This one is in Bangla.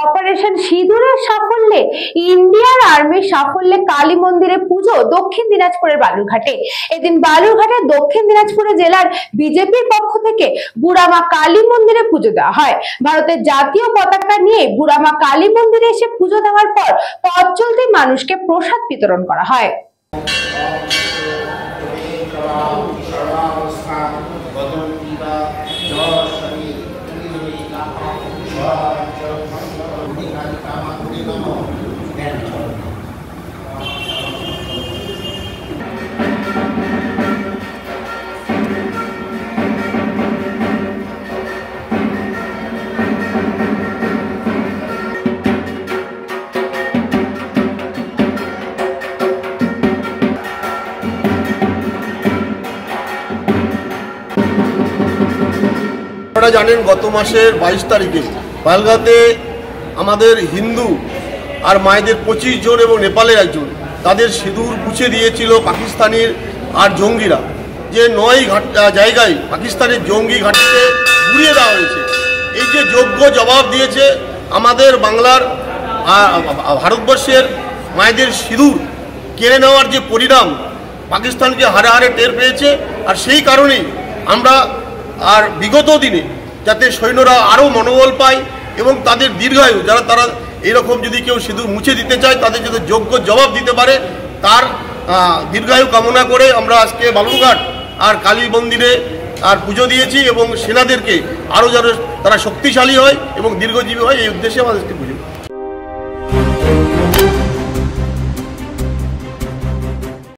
অপারেশন সিঁদুরের সাফল্যে ইন্ডিয়ান আর্মির সাফল্যে কালী মন্দিরে পুজো দক্ষিণ দিনাজপুরের বালুরঘাটে। এদিন বালুরঘাটের দক্ষিণ দিনাজপুর জেলার বিজেপির পক্ষ থেকে বুড়ামা কালী মন্দিরে পুজো দেওয়া হয়। ভারতের জাতীয় পতাকা নিয়ে বুড়ামা কালী মন্দিরে এসে পুজো দেওয়ার পর পথ চলতি মানুষকে প্রসাদ বিতরণ করা হয়। আপনারা জানেন গত মাসের 22 তারিখে বালুরঘাটে আমাদের হিন্দু আর মায়েদের 25 জন এবং নেপালের একজন তাদের সিঁদুর মুছে দিয়েছিল পাকিস্তানের আর জঙ্গিরা, যে 9 জায়গায় পাকিস্তানের জঙ্গি ঘাঁটিতে ঘুরিয়ে দেওয়া হয়েছে। এই যে যোগ্য জবাব দিয়েছে আমাদের বাংলার ভারতবর্ষের মায়েদের সিঁদুর কেড়ে নেওয়ার যে পরিণাম পাকিস্তানকে হারে হারে টের পেয়েছে। আর সেই কারণেই আমরা আর বিগত দিনে যাতে সৈন্যরা আরও মনোবল পায় এবং তাদের দীর্ঘায়ু, তারা এরকম যদি কেউ সিঁদুর মুছে দিতে চায় তাদের যাতে যোগ্য জবাব দিতে পারে, তার দীর্ঘায়ু কামনা করে আমরা আজকে বালুরঘাট আর কালী মন্দিরে আর পুজো দিয়েছি এবং সেনাদেরকে আরও যেন তারা শক্তিশালী হয় এবং দীর্ঘজীবী হয় এই উদ্দেশ্যে আমাদের